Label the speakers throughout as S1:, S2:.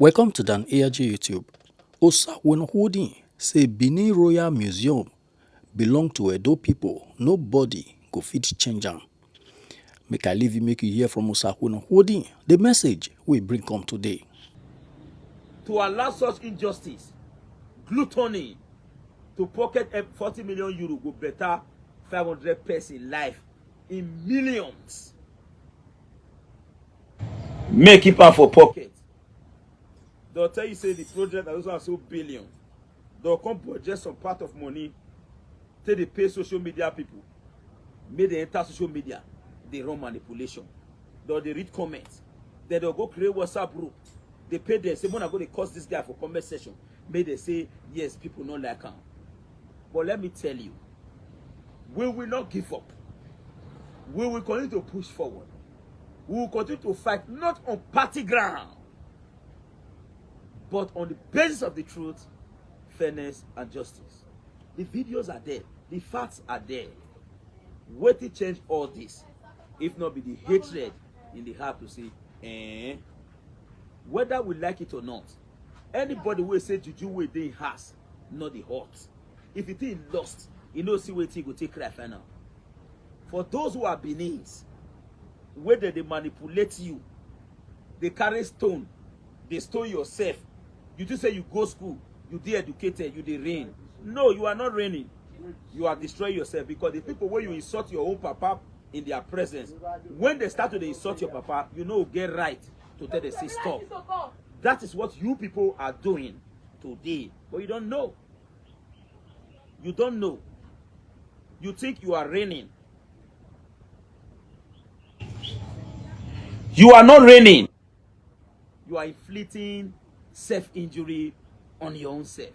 S1: Welcome to Dan ARG YouTube. Osawenohodin say Benin Royal Museum belong to Edo people. Nobody go fit change am. Make I leave you make you hear from Osawenohodin the message we bring come today.
S2: To allow such injustice, gluttony, to pocket 40 million euro go better 500 person life in millions. Make it out for pocket. They'll tell you say the project that also has so billion. They'll come project some part of money. Till they pay social media people. May they enter social media. They run manipulation. They'll they read comments. Then they'll go create WhatsApp group. They pay them. Say when I go to cost this guy for comment session. May they say yes, people not like him. But let me tell you, we will not give up. We will continue to push forward. We will continue to fight not on party ground, but on the basis of the truth, fairness, and justice. The videos are there. The facts are there. What to change all this? If not be the hatred in the heart to say, whether we like it or not, anybody will say juju wey dey has, not the heart. If it is lost, you know see wetin go take cry final. For those who are Benins, whether they manipulate you, they carry stone, they stone yourself. You just say you go school, you dey educated, you dey reign. No, you are not reigning. You are destroying yourself, because the people where you insult your own papa in their presence, when they start to insult your papa, you know get right to tell them say stop. That is what you people are doing today, but you don't know. You don't know. You think you are reigning. You are not reigning. You are inflicting self-injury on your own self.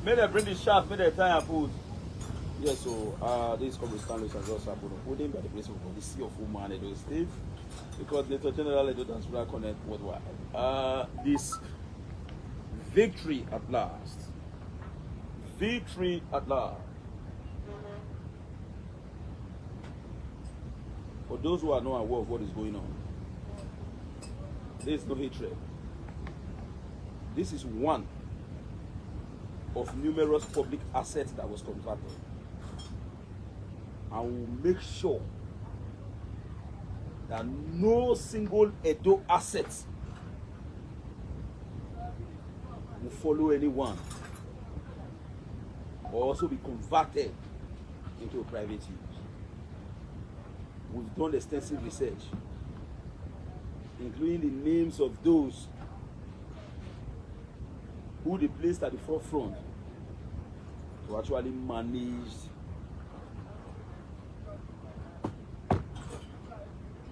S2: May they bring the shaft, may they tie and put.
S3: Yes, so this is Stanley and just happened holding by the place of the Sea of Woman Edo State, because Director General Edo Diaspora Connect worldwide. This victory at last. Victory at last. For those who are not aware of what is going on, there is no hatred. This is one of numerous public assets that was converted. And we'll make sure that no single Edo asset will follow anyone or also be converted into a private use. We've done extensive research, including the names of those who they placed at the forefront to actually manage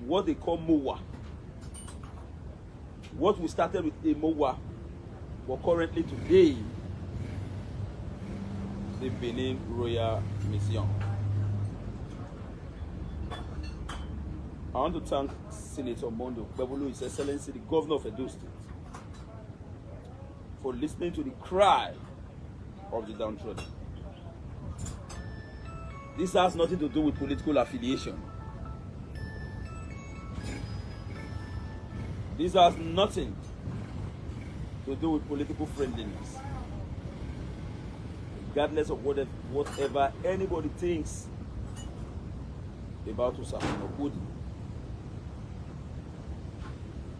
S3: what they call MOA. What we started with a MOA, but currently today, the Benin Royal Museum. I want to thank Senator Mondo Bebulu, His Excellency, the Governor of Edo State, for listening to the cry of the downtrodden. This has nothing to do with political affiliation. This has nothing to do with political friendliness. Regardless of whatever anybody thinks about Osawenohodin,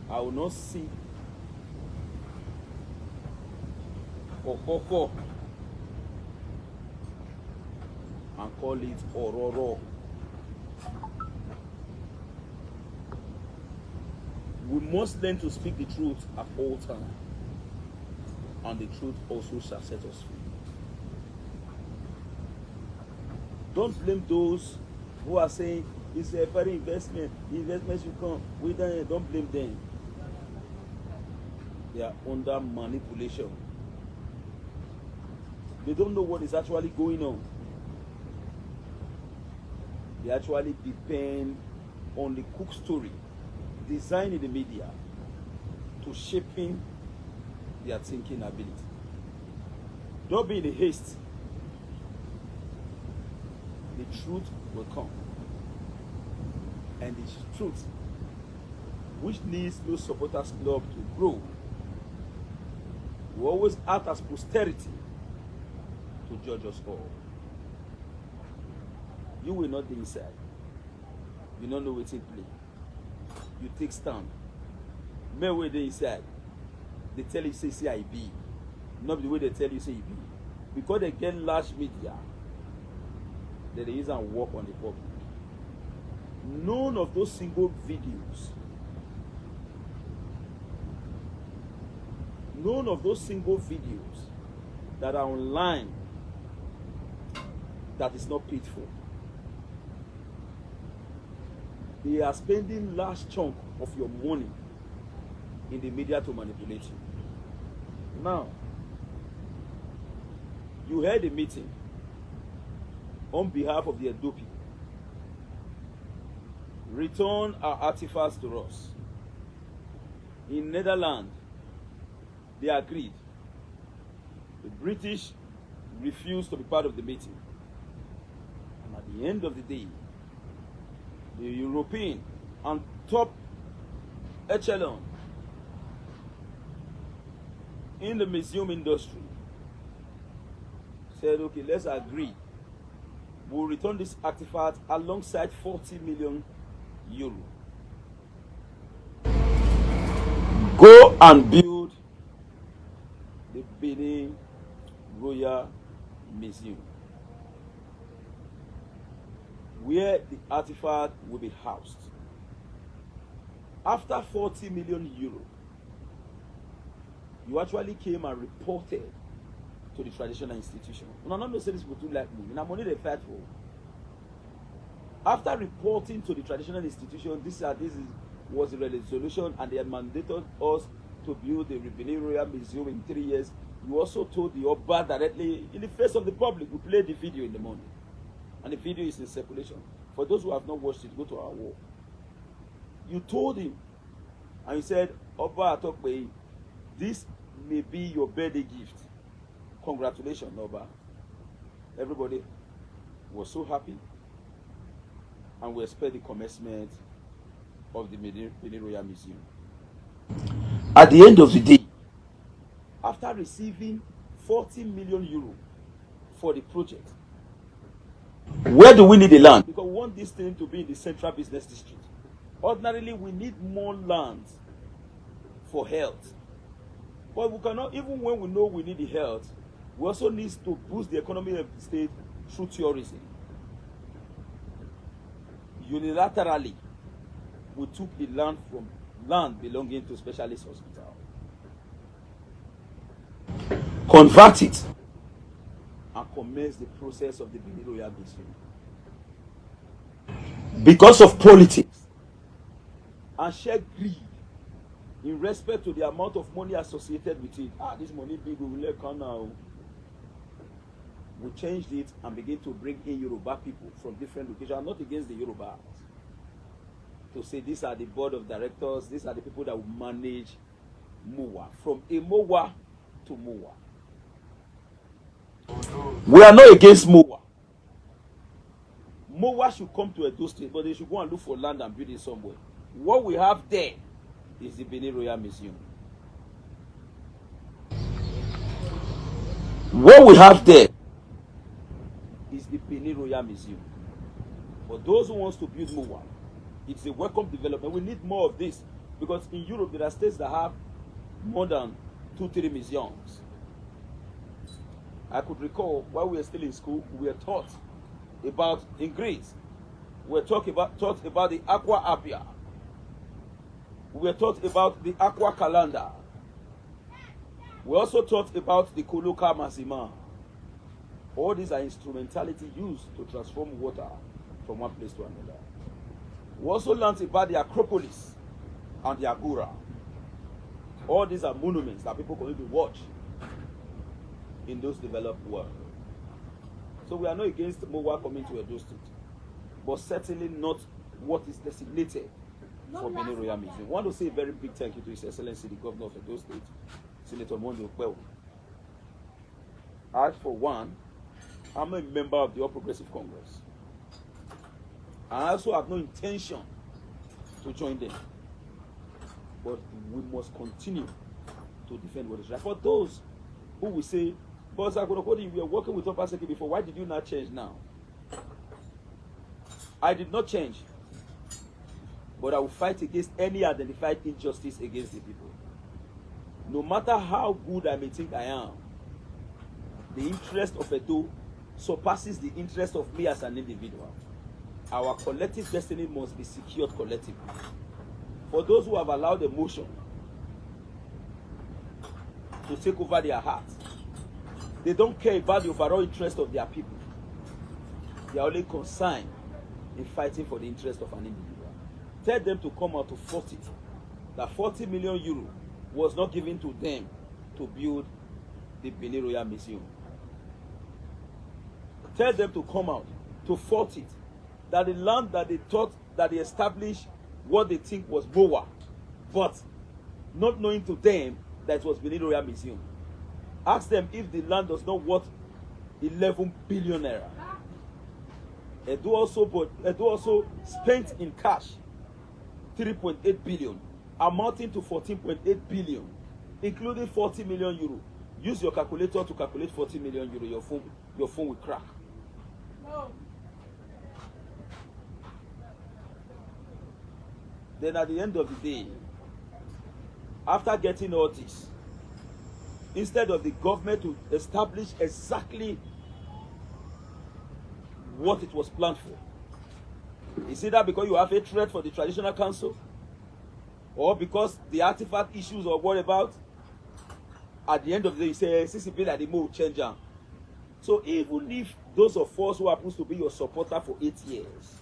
S3: I will not see Okoko and call it Ororo. We must learn to speak the truth at all times. and the truth also shall set us free. Don't blame those who are saying it's a very investment, the investment should come. Don't blame them. They are under manipulation. They don't know what is actually going on. They actually depend on the cook story designed in the media to shaping their thinking ability. Don't be in a haste. The truth will come. And the truth, which needs no supporters club to grow, will always act as posterity to judge us all. You will not be inside. You don't know what's in play. You take stand. Men where they inside, they tell you say I be. Not the way they tell you say you be. Because they get large media, that they use and work on the public. None of those single videos, that are online that is not paid for. They are spending large chunk of your money in the media to manipulate you. Now, you had a meeting on behalf of the Edo people. Return our artifacts to us. In Netherlands, they agreed. The British refused to be part of the meeting. And at the end of the day, the European and top echelon in the museum industry said, okay, let's agree. We'll return this artifact alongside 40 million euro. Go and build the Benin Royal Museum, where the artifact will be housed. After 40 million euro, you actually came and reported to the traditional institution. And I'm not saying this people too like me. And I'm only the fight for. After reporting to the traditional institution, this was the resolution, and they had mandated us to build the Benin Royal Museum in 3 years. You also told the Oba directly in the face of the public. We played the video in the morning, and the video is in circulation. For those who have not watched it, go to our wall. You told him, and you said, Oba Atokbe, this may be your birthday gift. Congratulations, Oba. Everybody was so happy, and we expect the commencement of the Benin Royal Museum. At the end of the day, after receiving 40 million euro for the project, where do we need the land? Because we want this thing to be in the central business district. Ordinarily, we need more land for health. But we cannot, even when we know we need the health, we also need to boost the economy of the state through tourism. Unilaterally, we took the land from land belonging to specialist hospital, convert it, and commence the process of the Benin Royal Museum. Because of politics and sheer greed in respect to the amount of money associated with it. This money big, we will let come now. We changed it and begin to bring in Yoruba people from different locations. I'm not against the Yorubas. To say these are the board of directors, these are the people that will manage MOWA. From a MOWA to MOWA. We are not against MOWA. MOWA should come to Edo State, but they should go and look for land and build it somewhere. What we have there is the Benin Royal Museum. What we have there is the Benin Royal Museum. For those who wants to build MOWA, it's a welcome development. We need more of this, because in Europe there are states that have more than 2-3 museums. I could recall while we were still in school, we were taught about, in Greece, we were taught about the Aqua Appia. We were taught about the Aqua Calendar. We also talked about the Koloka Masima. All these are instrumentality used to transform water from one place to another. We also learned about the Acropolis and the Agora. All these are monuments that people can even watch in those developed world. So we are not against MOWA coming to Edo State, but certainly not what is designated for Benin Royal Museum. I want to say a very big thank you to His Excellency, the Governor of Edo State, Senator Mondi Okpeo. I, for one, I'm a member of the All Progressive Congress. I also have no intention to join them. But we must continue to defend what is right. For those who will say, but Zagonokodi, we were working with Obaseki before, why did you not change now? I did not change. But I will fight against any identified injustice against the people. No matter how good I may think I am, the interest of Edo surpasses the interest of me as an individual. Our collective destiny must be secured collectively. For those who have allowed emotion to take over their hearts, they don't care about the overall interest of their people. They are only concerned in fighting for the interest of an individual. Tell them to come out to force it. That 40 million euro was not given to them to build the Benin Royal Museum. Tell them to come out to fault it. That the land that they thought that they established what they think was MOWA, but not knowing to them that it was Benin Royal Museum. Ask them if the land does not worth 11 billion naira. Edo also spent in cash 3.8 billion, amounting to 14.8 billion, including 40 million euro. Use your calculator to calculate 40 million euro. Your phone will crack. No. Then at the end of the day, after getting all this, instead of the government to establish exactly what it was planned for, is it that because you have a threat for the traditional council, or because the artifact issues or what about, at the end of the day you say CCP that the will change them. So even if those of us who happens to be your supporter for 8 years,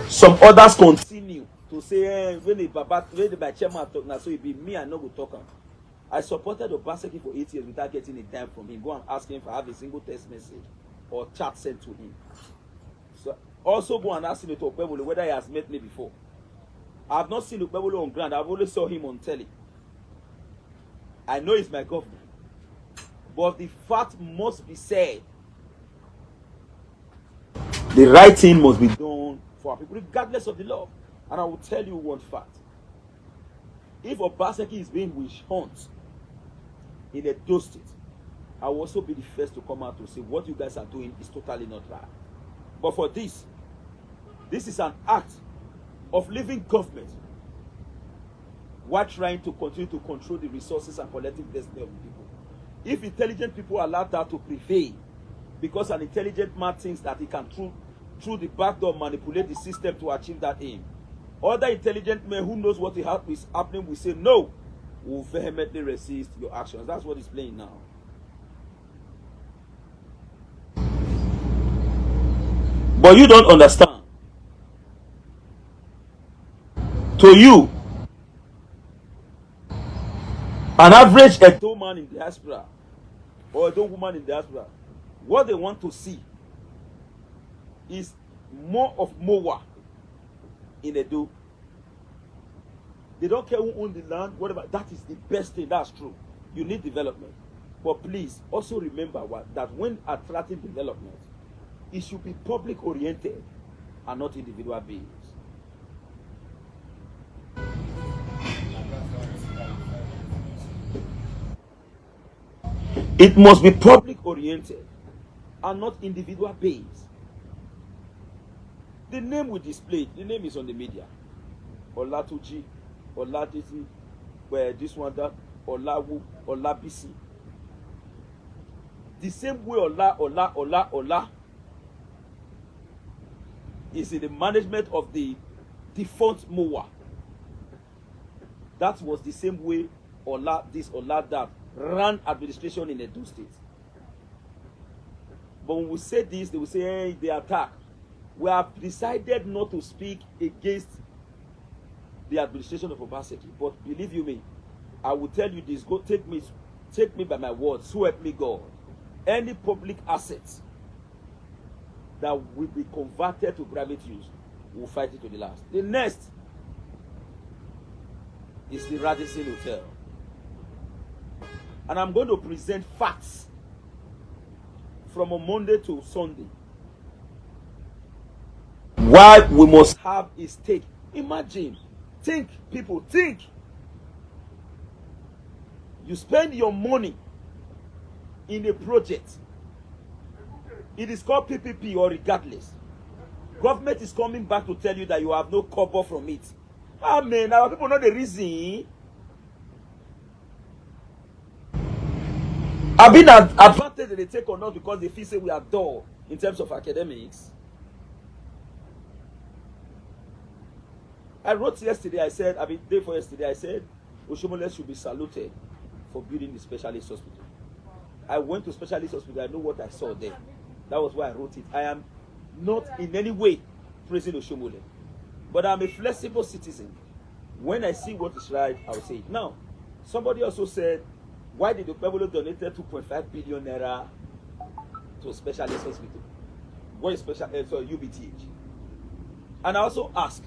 S3: some others continue to say, when the chairman talk now, so it be me, I no go talk. I supported Obaseki for 8 years without getting a dime from him. Go and ask him if I have a single text message or chat sent to him. So also go and ask him to Okpebolo whether he has met me before. I have not seen Okpebolo on ground. I've only saw him on telly. I know he's my governor. But the fact must be said. The right thing must be done for our people, regardless of the law. And I will tell you one fact. If Obaseki is being witch hunt in Edo State, I will also be the first to come out to say what you guys are doing is totally not right. But for this is an act of living government while trying to continue to control the resources and collective destiny of the people. If intelligent people allow that to prevail, because an intelligent man thinks that he can through the back door manipulate the system to achieve that aim, other intelligent men who knows what is happening will say no, will vehemently resist your actions. That's what is playing now. But you don't understand. To you, an average Edo man in diaspora or Edo woman in diaspora, what they want to see is more of MOWA in Edo. They don't care who owns the land, whatever. That is the best thing. That's true. You need development. But please also remember that when attracting development, it should be public oriented and not individual based. It must be public oriented and not individual based. The name we displayed, the name is on the media. Olatuji, Oladisi, where this one, that, Olawu, Olabisi. The same way Ola is in the management of the defunct MOWA. That was the same way
S2: Ola this, Ola that ran administration in Edo State. But when we say this, they will say, hey, they attack. We have decided not to speak against the administration of Obaseki. But believe you me, I will tell you this, go take me by my word, so help me God. Any public assets that will be converted to private use, we'll fight it to the last. The next is the Radisson Hotel. And I'm going to present facts from a Monday to Sunday. Why we must have a stake. Imagine, think, people, think. You spend your money in a project. It is called PPP or regardless. Government is coming back to tell you that you have no cover from it. Ah, man, our people know the reason. I've been an advantage that they take on us because they feel say we are dull in terms of academics. I wrote yesterday, I said, day for yesterday, I said, Oshomole should be saluted for building the specialist hospital. I went to specialist hospital, I know what I saw there. That was why I wrote it. I am not in any way praising Oshomole, but I'm a flexible citizen. When I see what is right, I will say it. Now, somebody also said, why did the Pueblo donated 2.5 billion naira to a specialist hospital? What is special? So UBTH. And I also ask,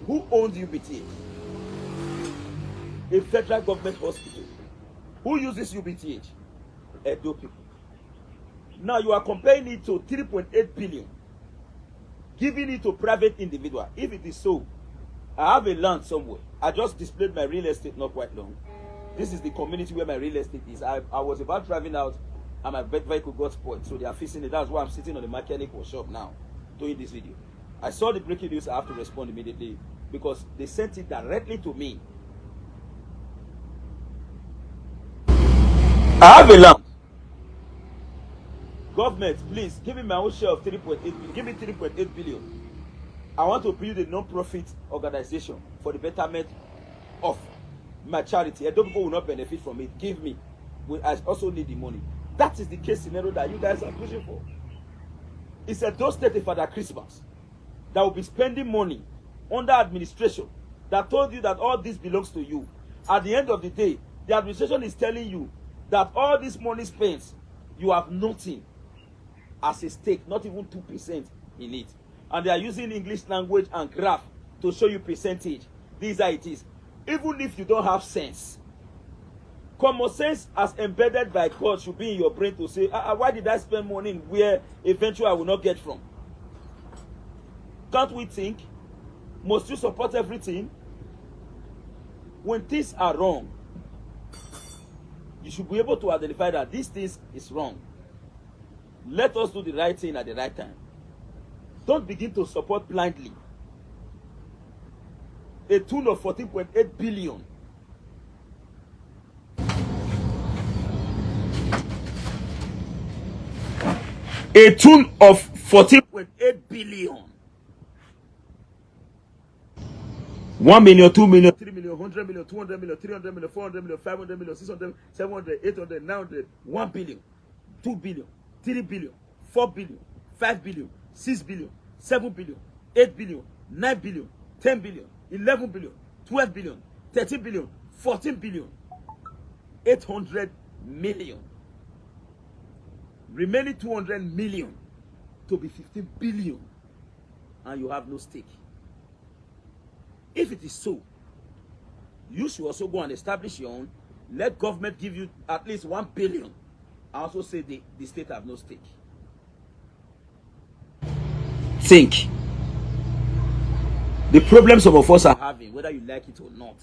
S2: who owns UBTH? A federal government hospital. Who uses UBTH? Edo people. Now you are comparing it to 3.8 billion, giving it to private individual. If it is so, I have a land somewhere. I just displayed my real estate not quite long. This is the community where my real estate is. I was about driving out and my vehicle got spoiled. So they are fixing it. That's why I'm sitting on the mechanic workshop now doing this video. I saw the breaking news. I have to respond immediately because they sent it directly to me. I have a land. Government, please give me my own share of 3.8 billion. Give me 3.8 billion. I want to build a non-profit organization for the betterment of my charity. And people will not benefit from it. Give me. I also need the money. That is the case scenario that you guys are pushing for. It's a Edo State Father Christmas that will be spending money under administration that told you that all this belongs to you. At the end of the day, the administration is telling you that all this money spent, you have nothing as a stake, not even 2% in it. And they are using English language and graph to show you percentage. These are it is. Even if you don't have sense, common sense as embedded by God should be in your brain to say, why did I spend money where eventually I will not get from? Can't we think? Must you support everything? When things are wrong, you should be able to identify that this thing is wrong. Let us do the right thing at the right time. Don't begin to support blindly. A tune of 14.8 billion. A tune of 14.8 billion. 1 million, 2 million, 3 million, 100 million, 200 million, 300 million, 400 million, 500 million, 600, 700, 800, 900, 1 billion, 2 billion, 3 billion, 4 billion, 5 billion, 6 billion, 7 billion, 8 billion, 9 billion, 10 billion, 11 billion, 12 billion, 13 billion, 14 billion, 800 million. Remaining 200 million to be 15 billion, and you have no stake. If it is so, you should also go and establish your own. Let government give you at least 1 billion. I also say the state have no stake. Think. The problems some of us are having, whether you like it or not,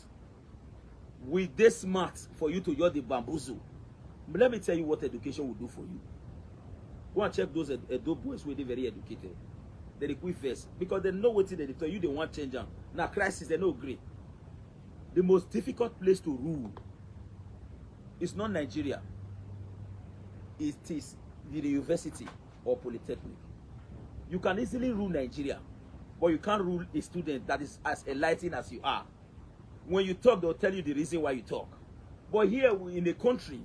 S2: we dey smart for you to use the bamboozle. But let me tell you what education will do for you. Go and check those Edo boys who are very educated. They quit first because they know what they tell you. They want change. Now crisis, they no agree. The most difficult place to rule is not Nigeria. It is the university or polytechnic. You can easily rule Nigeria, but you can't rule a student that is as enlightened as you are. when you talk, they'll tell you the reason why you talk. But here in the country,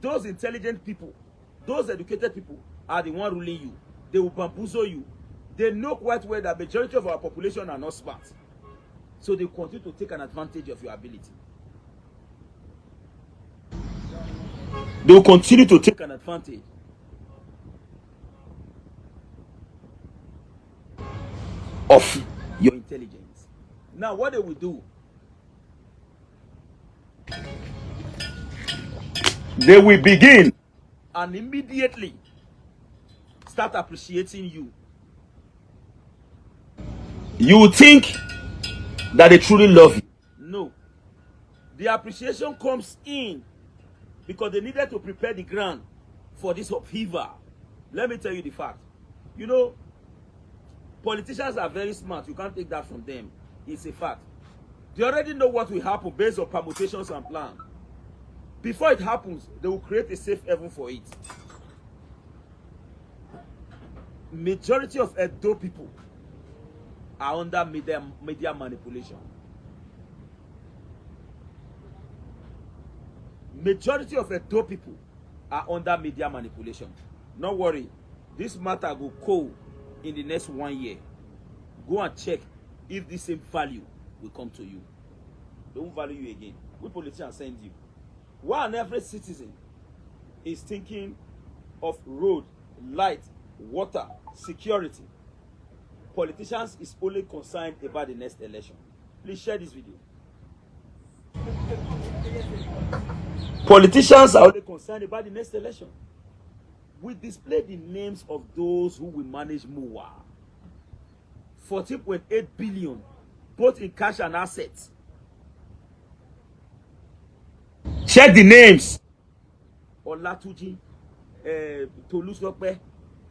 S2: those intelligent people, those educated people are the one ruling you. They will bamboozle you. They know quite well that the majority of our population are not smart. So they continue to take an advantage of your ability. They will continue to take an advantage of your intelligence. Now, what they will do, they will begin and immediately start appreciating you. You think that they truly love you. No. The appreciation comes in because they needed to prepare the ground for this upheaval. Let me tell you the fact. You know, politicians are very smart. You can't take that from them. It's a fact. They already know what will happen based on permutations and plans. Before it happens, they will create a safe haven for it. Majority of Edo people are under media manipulation. Majority of Edo people are under media manipulation. Don't worry, this matter will go in the next 1 year. Go and check if the same value will come to you. They won't value you again. We politicians send you. Why on every citizen is thinking of road, light, water, security. Politicians is only concerned about the next election. Please share this video. Politicians are only concerned about the next election. We display the names of those who will manage MOA. 14.8 billion, both in cash and assets. Check the names. Olatuji, Tolusope,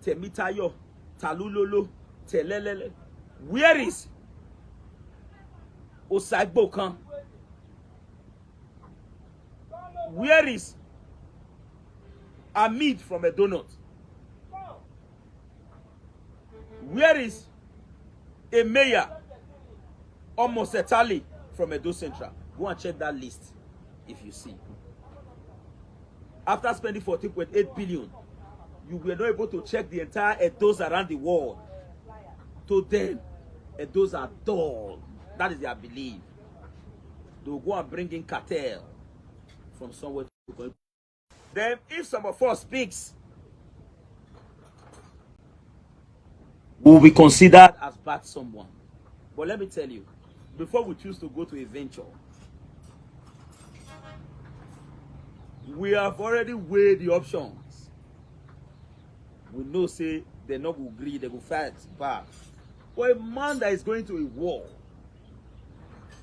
S2: Temitayo, Talulolo, Telelele. Where is Osagbokan? Where is Amid from a donut? Where is a mayor Omosetali from Edo Central? Go and check that list if you see. After spending 14.8 billion, you were not able to check the entire Edos around the world. To them, Edos are dull. That is their belief. They will go and bring in cartel from somewhere to go. Then if some of us speaks, we will be considered as bad someone. But let me tell you, before we choose to go to a venture, we have already weighed the options. We know say they're not going to agree, they will fight back. But a man that is going to a war,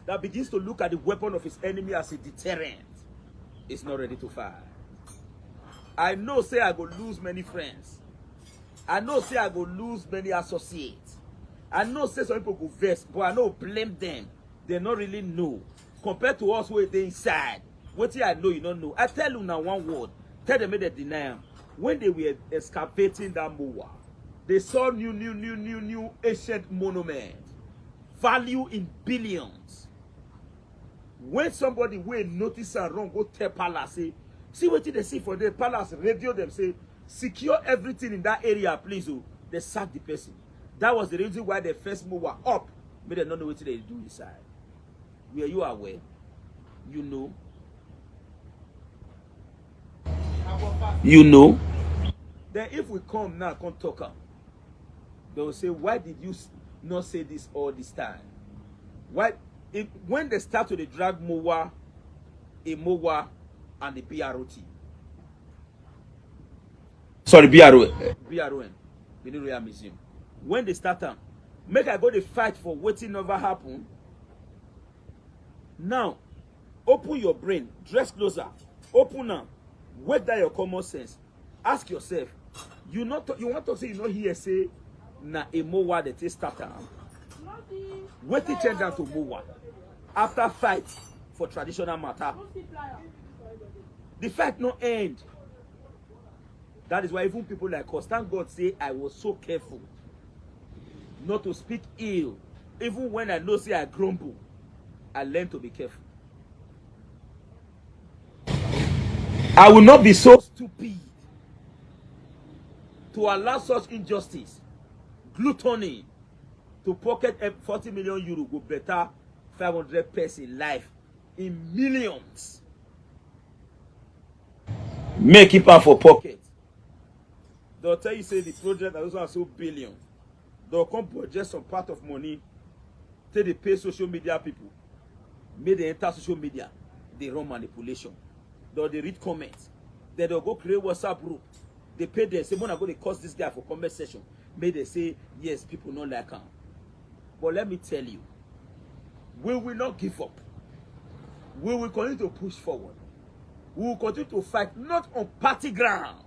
S2: that begins to look at the weapon of his enemy as a deterrent, is not ready to fight. I know say I go lose many friends. I know say I go lose many associates. I know say some people go vex, but I know blame them. They not really know. Compared to us where they inside. What I know you don't know. I tell you now one word. Tell them they deny them. When they were excavating that Moa, they saw new ancient monument. Value in billions. When somebody will notice and wrong, go tell Palace, say, see what they see for the Palace, radio them, say, secure everything in that area, please. Oh, they sack the person. That was the reason why the first move were up. But they don't know what they do inside. Were you aware? You know. You know. Then if we come now, come talk, they will say, why did you not say this all this time? Why? When they start to drag MOA, Moa, and the BROT. Sorry, BRON, Benin Royal Museum. When they start them, make I go to fight for what never happened. Now, open your brain, dress closer, open now, wake down your common sense. Ask yourself, you want to say you not hear say na a MOA that is starter. What it change down to MOA after fight for traditional matter. The fight no end. That is why even people like us, thank God, say I was so careful not to speak ill. Even when I know say I grumble, I learned to be careful. I will not be so stupid to allow such injustice, gluttony, to pocket 40 million euro go better 500 person life in millions. Make it out for pocket. They'll tell you say the project that also has so billion. They'll come budget some part of money. Take they pay social media people. Make they enter social media. They run manipulation. They read comments. Then they'll go create WhatsApp group. They pay them. Say, when I go, they cost this guy for comment session. May they say, yes, people don't like him. But let me tell you, we will not give up. We will continue to push forward. We will continue to fight, not on party ground,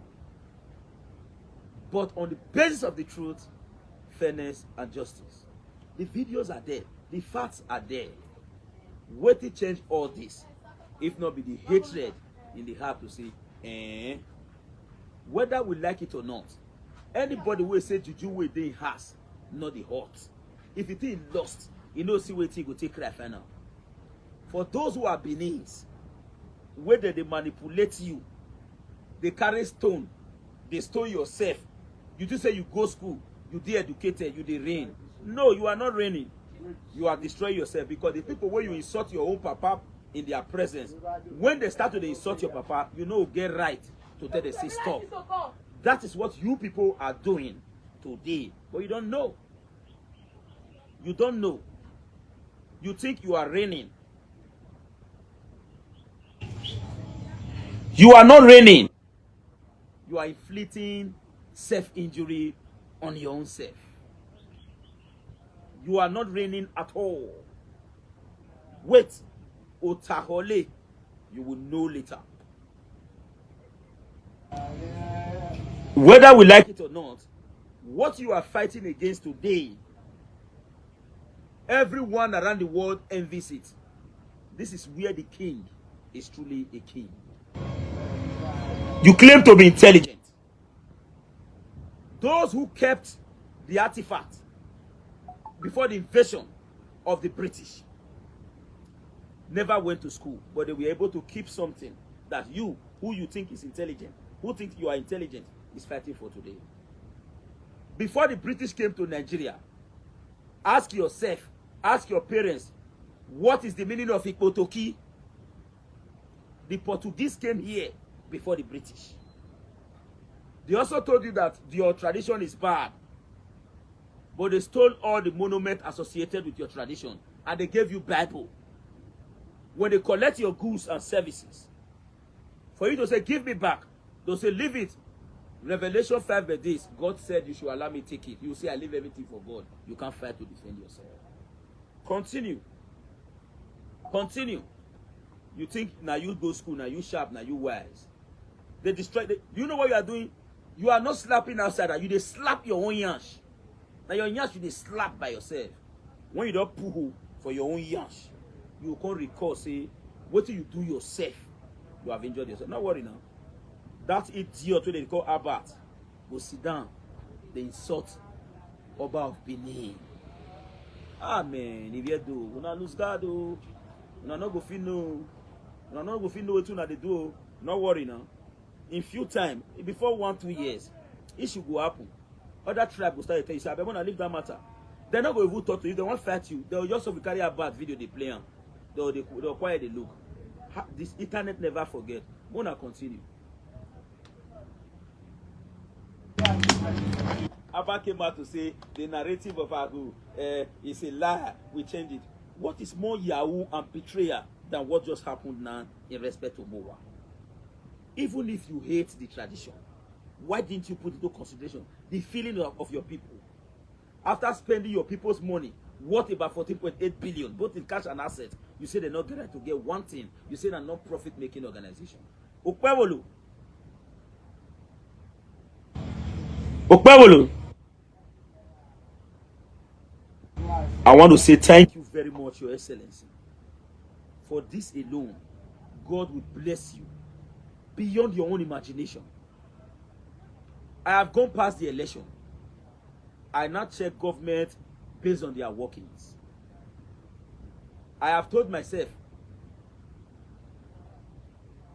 S2: but on the basis of the truth, fairness, and justice. The videos are there. The facts are there. What to change all this, if not be the hatred in the heart to say, whether we like it or not, anybody will say juju wey dey has, not the heart. If it is lost, you know see what he go take cry final. For those who are Benins, whether they manipulate you, they carry stone, they stone yourself. You just say you go school, you de educated, you de reign. No, you are not reigning. You are destroying yourself, because the people where you insult your own papa in their presence, when they start to insult your papa, you know get right to tell them say stop. That is what you people are doing today, but you don't know. You don't know. You think you are reigning. You are not reigning. You are inflicting self-injury on your own self. You are not reigning at all. Wait, Otahole, you will know later. Whether we like it or not, what you are fighting against today, everyone around the world envies it. This is where the king is truly a king. You claim to be intelligent. Those who kept the artifact before the invasion of the British never went to school, but they were able to keep something that you, who you think is intelligent, who think you are intelligent, is fighting for today. Before the British came to Nigeria, ask yourself, ask your parents, what is the meaning of Ikpotoki? The Portuguese came here before the British. They also told you that your tradition is bad, but they stole all the monuments associated with your tradition, and they gave you Bible. When they collect your goods and services, for you to say, give me back, they'll say, leave it. Revelation 5 verse this, God said you should allow me take it. You say, I leave everything for God. You can't fight to defend yourself. Continue. Continue. You think now you go school, now you sharp, now you wise. They destroy. You know what you are doing? You are not slapping outside. You they slap your own yansh. Now your yansh you they slap by yourself. When you don't poo for your own yansh, you can't recall say, what do you do yourself? You have injured yourself. Not worry now. That idiot they call Abat go sit down. They insult Oba of Benin. Ah man, if you do, una lose God do. Una not go feel no. Una not go feel no what they do. Not worry now. In few time, before 1-2 years, it should go happen. Other tribe will start to tell you, I want to leave that matter. They're not going to even talk to you. They won't fight you. They'll just carry a bad video they play on. They'll quiet the look. This internet never forget. Wanna continue. Abba came out to say the narrative of Agu is a lie. We change it. What is more Yahoo and betrayal than what just happened now in respect to Mowa? Even if you hate the tradition, why didn't you put into consideration the feeling of your people? After spending your people's money, worth about 14.8 billion, both in cash and assets, you say they're not going to get one thing. You say they're not profit-making organization. Okpewolo. Okpewolo. I want to say thank you very much, Your Excellency. For this alone, God will bless you beyond your own imagination. I have gone past the election. I now check government based on their workings. I have told myself,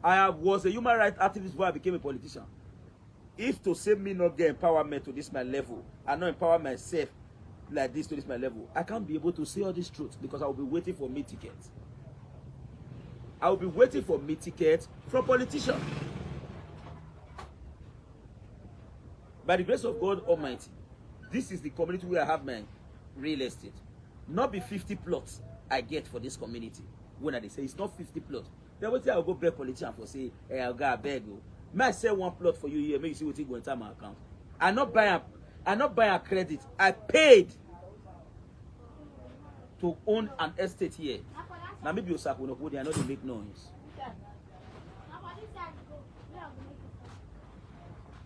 S2: was a human rights activist before I became a politician. If to save me not get empowerment to this my level, and not empower myself like this to this my level, I can't be able to say all this truth because I will be waiting for me tickets. I will be waiting for me tickets from politicians. By the grace of God Almighty, this is the community where I have my real estate. Not be 50 plots I get for this community. When I say it's not 50 plots, then what I will go beg politician for say, hey, I'll go beg you. May I sell one plot for you here? Make you see what you go into my account. I not buy a credit. I paid to own an estate here. Now maybe you say, I know they make noise.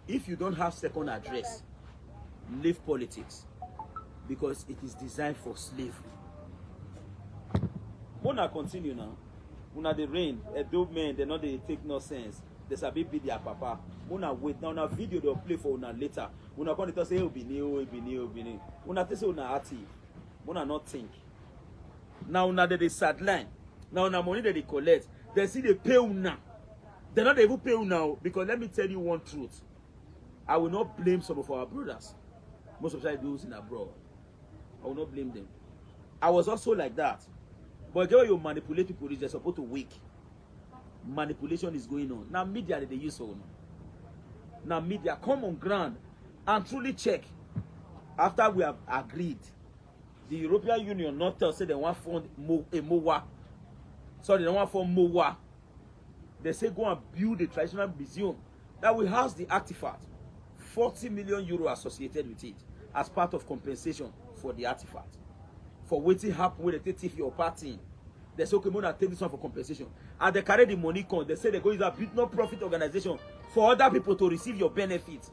S2: If you don't have second address, leave politics because it is designed for slavery. Mona continue now. Mona the rain, a dope man, they know they take no sense. There's a big their papa. Mona wait now. Now video they'll play for una later. Mona going to say it'll be new. Mona tell say una active. Mona not think. Now una they sideline. Now una money that they collect. They see they pay una. They're not even pay now because let me tell you one truth. I will not blame some of our brothers. Most of those in abroad. I will not blame them. I was also like that. But when you manipulate people, they're supposed to weak. Manipulation is going on. Now media they use for now media come on ground and truly check. After we have agreed, the European Union not tell say they want fund a MOA. So they don't want fund MOA. They say go and build a traditional museum that will house the artifact. 40 million euro associated with it as part of compensation for the artifact. For waiting happen when they take your party. They say, okay, we're going to take this one for compensation. And they carry the money con. They say they go use a non-profit organization for other people to receive your benefits.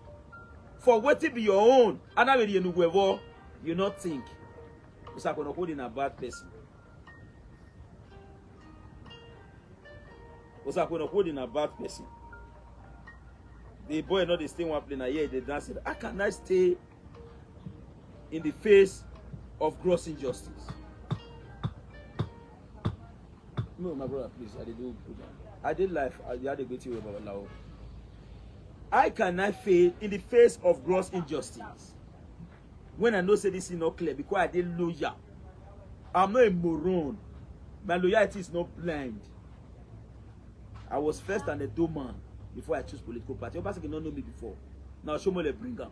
S2: For waiting be your own. And now you not think. You're going to hold in a bad person. You're going to hold in a bad person. The boy not the stay one play now. Yeah, they dance it. How can I stay in the face of gross injustice? No, my brother, please. I did do good. I did life. I had a great way about Lao. I cannot fail in the face of gross injustice. When I know say this is not clear because I did lawyer. I'm not a moron. My loyalty is not blind. I was first and a dough man before I choose political party. Your person cannot know me before. Now show me the bringer.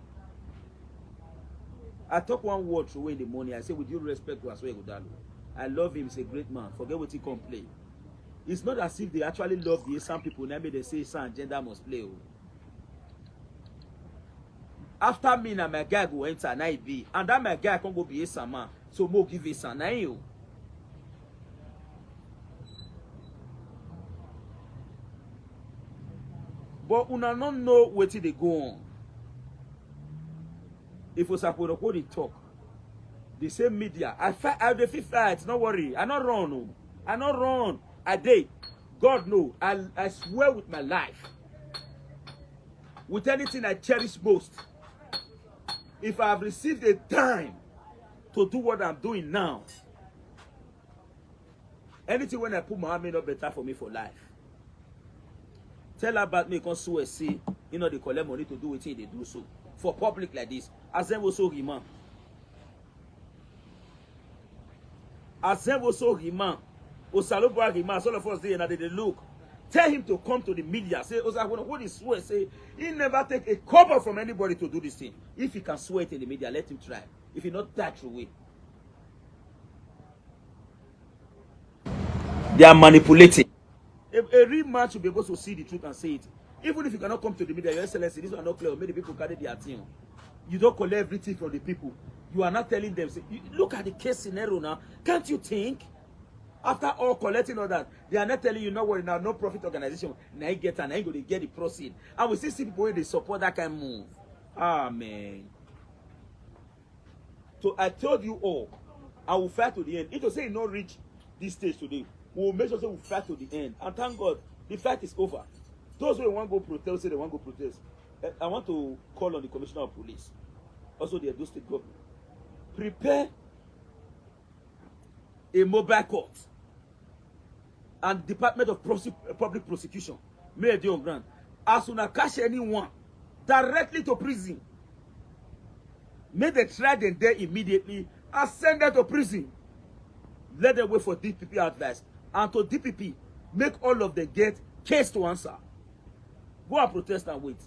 S2: I talk one word away in the morning. I say, with due respect to Aswe Godalo, I love him. He's a great man. Forget what he can play. It's not as if they actually love the Esan people. Now they say Esan gender must play. After me, now my guy go enter and I be, and that my guy can go be Esan man. So more give Esan now you. But una not know what they go on. If we suppose to talk, the same media, I fight, don't worry. I not run, no. I not run. I did. God know. I swear with my life. With anything I cherish most. If I have received a time to do what I'm doing now, anything when I put my hand up better for me for life. Tell about me, can sue see, you know, they collect money to do it, they do so. For public like this. As them also Riman. As them also Riman. Osalobra Riman, all of us there, and they look. Tell him to come to the media. Say, what is swear? Say, he never take a cover from anybody to do this thing. If he can swear it in the media, let him try. If he not that way. They are manipulating. A real man should be able to see the truth and say it. Even if you cannot come to the media, Your Excellency, this one not clear. Many people carry their team. You don't collect everything from the people. You are not telling them. Say, look at the case scenario now. Can't you think? After all collecting all that, they are not telling you no worry now, no profit organization. Now you get and I go to get the proceed. And we see people where they support that kind of move. Amen. So I told you all, I will fight to the end. It will say not reach this stage today. We will make sure we fight to the end. And thank God, the fight is over. Those who want to go protest, say they want to go protest. I want to call on the Commissioner of Police, also the Edo State government. Prepare a mobile court and Department of Public Prosecution may dey on ground. As soon as catch anyone directly to prison, may they try them there immediately and send them to prison. Let them wait for DPP advice, and to DPP make all of them get case to answer. Go and protest and wait.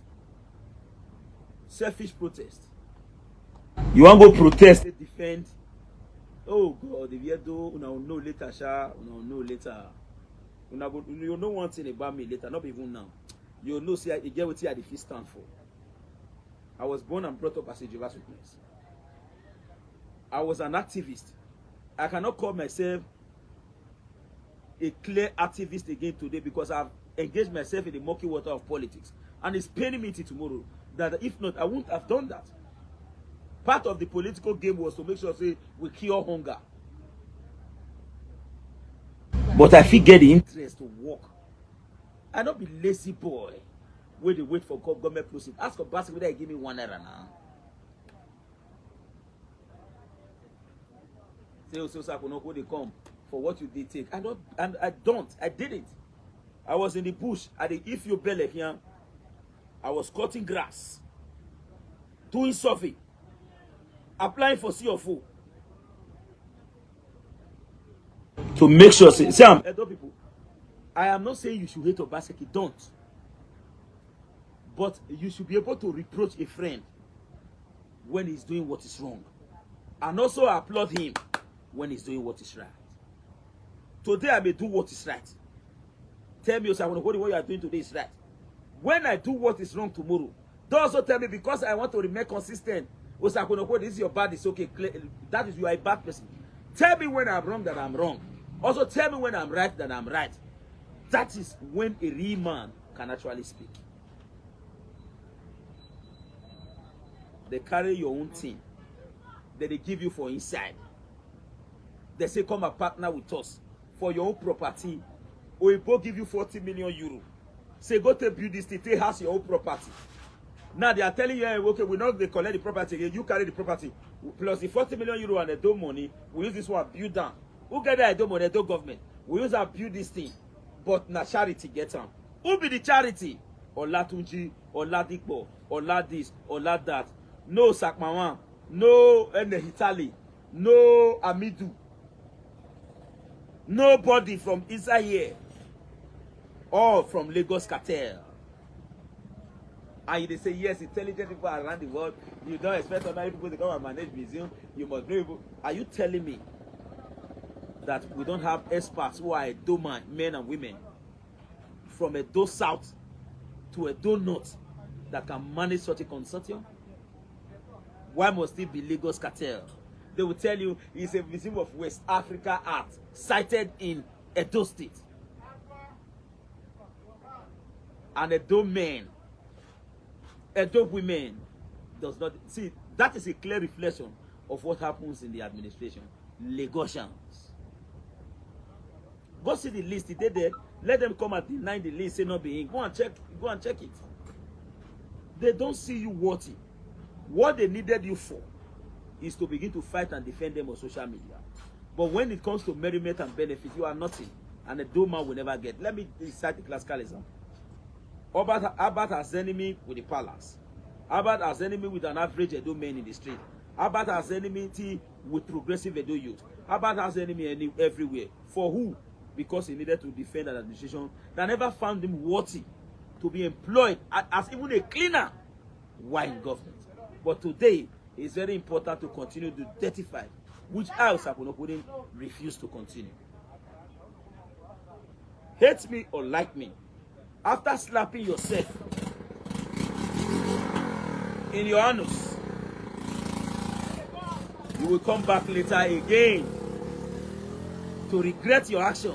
S2: Selfish protest. You want go protest? They defend. Oh God, if you do, una will know later, sha. Una will know later. You know one thing about me later, not even now. You know, see, you get what I the stand for. I was born and brought up as a Jehovah's Witness. I was an activist. I cannot call myself a clear activist again today because I've engaged myself in the murky water of politics. And it's paining me till tomorrow that if not, I wouldn't have done that. Part of the political game was to make sure say we cure hunger. But I feel get the interest to work. I don't be lazy boy where they wait for government proceed. Ask for basket whether they give me 1 naira now. Say so Sakonoko they come for what you did take. I didn't. I was in the bush at the if you belly here. I was cutting grass, doing survey, applying for CFO. To make sure, see, people, I am not saying you should hate Obaseki, don't. But you should be able to reproach a friend when he's doing what is wrong. And also applaud him when he's doing what is right. Today I may do what is right. Tell me, Osakone, what you are doing today is right. When I do what is wrong tomorrow, don't also tell me because I want to remain consistent. Osakone, this is your bad, it's okay. That is you are a bad person. Tell me when I'm wrong that I'm wrong. Also tell me when I'm right that I'm right. That is when a real man can actually speak. They carry your own thing that they give you for inside. They say come and partner with us for your own property. Or we both give you 40 million euro. Say go to build this thing, take house your own property. Now they are telling you, okay, we know they collect the property again, you carry the property. Plus the 40 million euro and the dome money, we use this one build down. Who get that dome money, the dome government? We use and build this thing. But na charity get on. Who be the charity? Olatunji, Oladipo, Oladis, Oladat. No Sakmawan, no Hitali, no Amidu. Nobody from inside here. All from Lagos cartel. And they say, yes, intelligent people around the world. You don't expect ordinary people to come and manage museum. You must be able. Are you telling me that we don't have experts who are Edo men and women from Edo South to Edo North that can manage such a consortium? Why must it be Lagos cartel? They will tell you it's a museum of West Africa art sited in Edo State. And Edo men, Edo women does not see. That is a clear reflection of what happens in the administration. Lagosians. Go see the list. They there. Let them come and deny the list. Say not being. Go and check. Go and check it. They don't see you worthy. What they needed you for is to begin to fight and defend them on social media. But when it comes to merriment and benefit, you are nothing, and a Doma will never get. Let me cite the classical example. Abat has enemy with the palace. Abat has enemy with an average Edo man in the street. Abat has enmity with progressive Edo youth. Abat has enemy everywhere. For who? Because he needed to defend an administration that never found him worthy to be employed as even a cleaner while in government. But today, it's very important to continue to dirty fight, which I, Saponokudin, refuse to continue. Hate me or like me, after slapping yourself in your anus, you will come back later again to regret your action.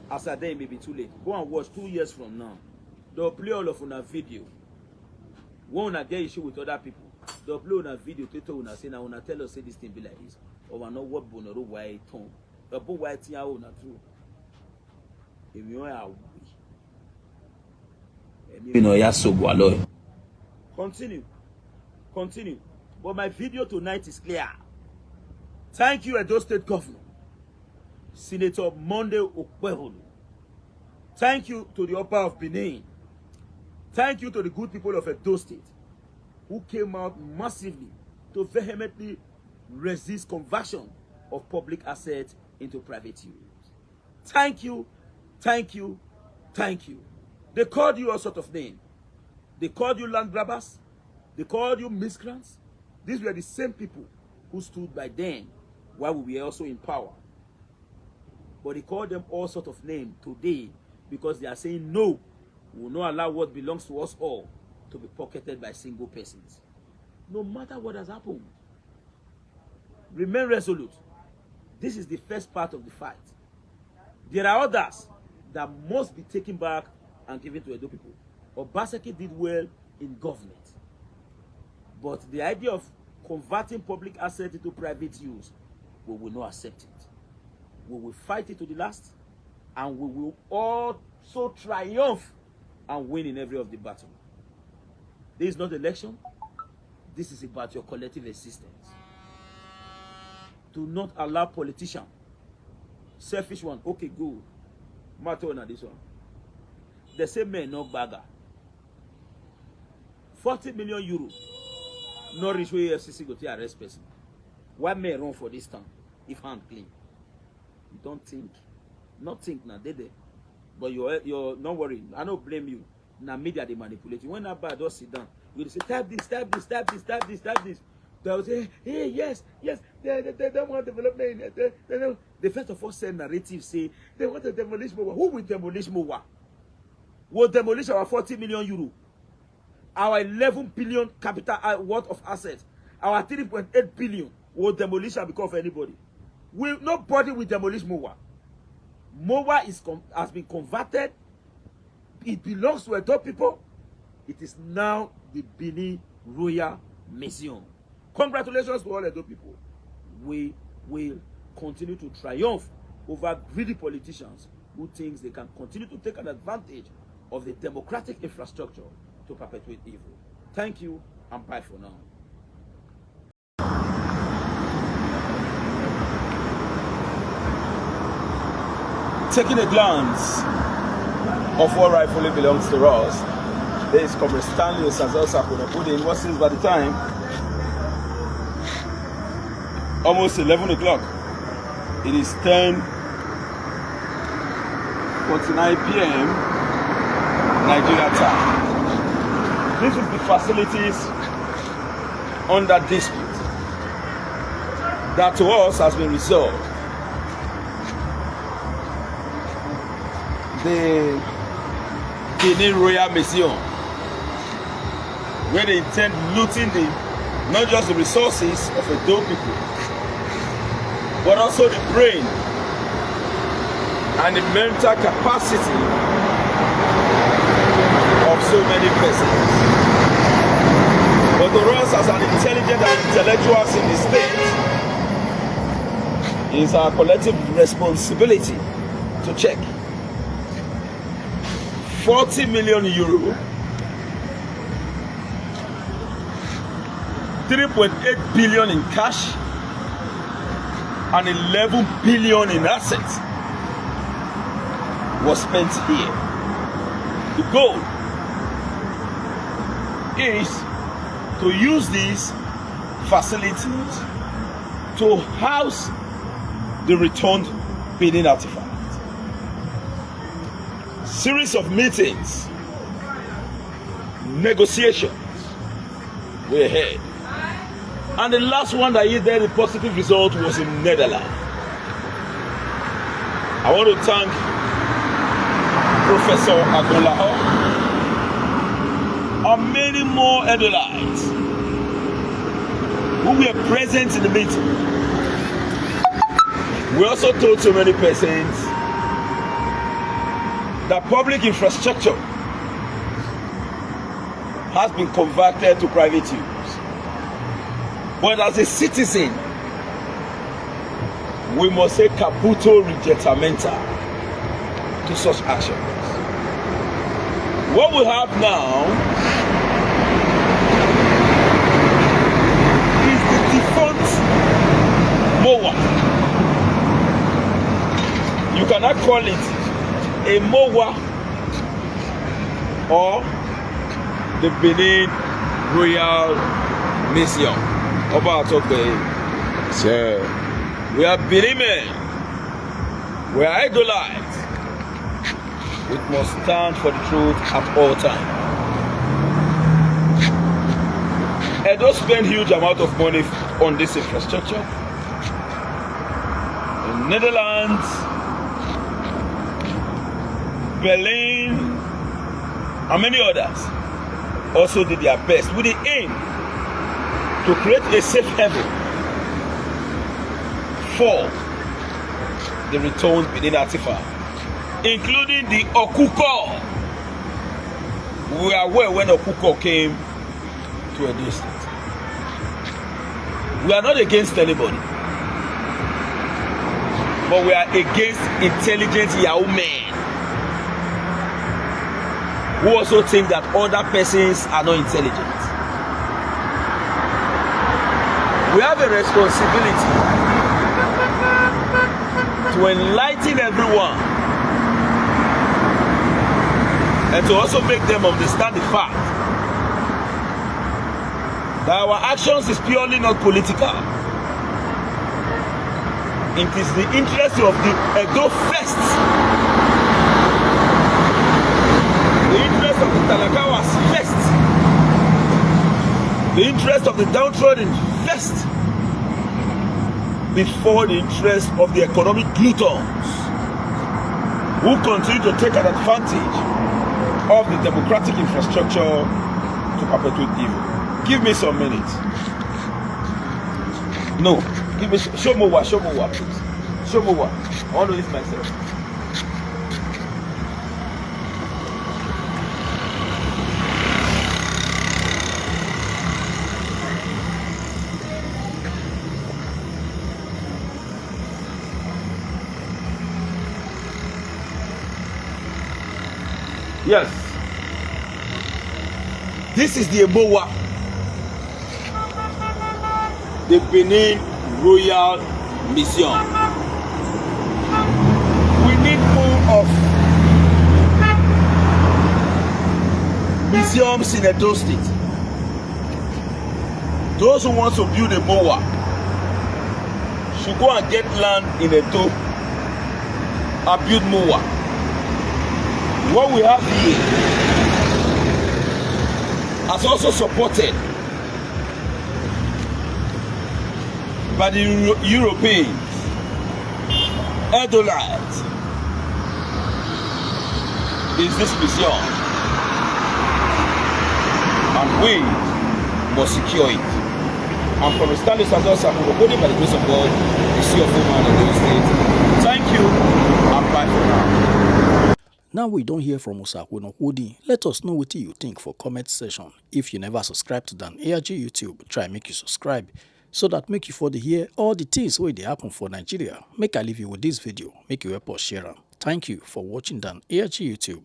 S2: As a day may be too late. Go and watch 2 years from now. They'll play all of una video. When una get issue with other people, they'll play on a video to tell una say now una tell us say this thing be like this. Or we know what bonoro white tongue. The boy white thing out na true. If you are we know ya so go continue. Continue. But my video tonight is clear. Thank you, Edo State Governor. Senator Monday Okpeholu. Thank you to the Upper of Benin. Thank you to the good people of Edo State who came out massively to vehemently resist conversion of public assets into private use. Thank you, thank you, thank you. They called you all sort of names. They called you land grabbers. They called you miscreants. These were the same people who stood by then while we were also in power. But they call them all sort of names today because they are saying no, we will not allow what belongs to us all to be pocketed by single persons. No matter what has happened, remain resolute. This is the first part of the fight. There are others that must be taken back and given to Edo people. Obaseki did well in government. But the idea of converting public assets into private use, we will not accept it. We will fight it to the last, and we will also triumph and win in every of the battle. This is not election. This is about your collective existence. Do not allow politicians, selfish one, okay, good. Matter on this one. They say men no bagger. 40 million euros. No reach where FCC go to arrest person. Why may run for this town if hand clean? You don't think. Not think now, they. But you're not worried. I don't blame you. Now media they manipulate you. When that bad just sit down, you say type this, type this, type this, type this, type this. They'll say, hey, yes, they don't want development. They first of all send narrative say they want to demolish Mowa. Who will demolish Mowa? Will demolish our 40 million euro, our 11 billion capital worth of assets, our 3.8 billion will demolish and because of anybody. Nobody will demolish Mowa. Mowa has been converted. It belongs to Edo people. It is now the Benin Royal Museum. Congratulations to all Edo people. We will continue to triumph over greedy politicians who think they can continue to take an advantage of the democratic infrastructure to perpetuate evil. Thank you and bye for now.
S3: Taking a glance of what rightfully belongs to us, there is Comrade Stanley Osazosa-Kunopudin. What seems by the time? Almost 11 o'clock. It is 10:49 p.m. Nigeria time. This is the facilities under dispute that to us has been resolved. The Benin Royal Museum, where they intend looting not just the resources of Edo people, but also the brain and the mental capacity of so many persons. But to us as an intelligent and intellectuals in the state, is our collective responsibility to check. 40 million euro, 3.8 billion in cash, and 11 billion in assets was spent here. The goal is to use these facilities to house the returned Benin artifact. Series of meetings, negotiations were ahead. And the last one that yielded a positive result was in Netherlands. I want to thank Professor Agolaho and many more Edolites who were present in the meeting. We also told so many persons that public infrastructure has been converted to private use. But as a citizen, we must say caputo rigettamenta to such actions. What we have now is the defunct Mowa. You cannot call it a MOWA or the Benin Royal Mission. So, we are Benin men. We are idolites. We must stand for the truth at all times. Edo spend huge amount of money on this infrastructure. In Netherlands, Berlin, and many others also did their best with the aim to create a safe haven for the returned Benin artifact, including the Okuko. We are aware when Okuko came to a distance. We are not against anybody, but we are against intelligent Yahoo men who also think that other persons are not intelligent. We have a responsibility to enlighten everyone and to also make them understand the fact that our actions is purely not political. It is the interest of the Edo first, the interest of the Talakawas first, the interest of the downtrodden first, before the interest of the economic gluttons who continue to take an advantage of the democratic infrastructure to perpetuate evil. Give me some minutes. No, give me show me what, please. Show me what. I want to use myself. Yes. This is the Ebowa. The Benin Royal Mission. We need more of museums in Edo State. Those who want to build a MOWA should go and get land in Edo and build MOWA. What we have here has also supported by the Europeans, Edolites, is this mission, and we must secure it. And from the standards as well, holding by the grace of God, the sea of woman in Edo State. Thank you, and bye for now.
S1: Now we don't hear from Osakweno Hodi. Let us know what you think for comment section. If you never subscribe to Dan ARG YouTube, try make you subscribe so that make you for the hear all the things where they happen for Nigeria. Make I leave you with this video. Make you help us share them. Thank you for watching Dan ARG YouTube.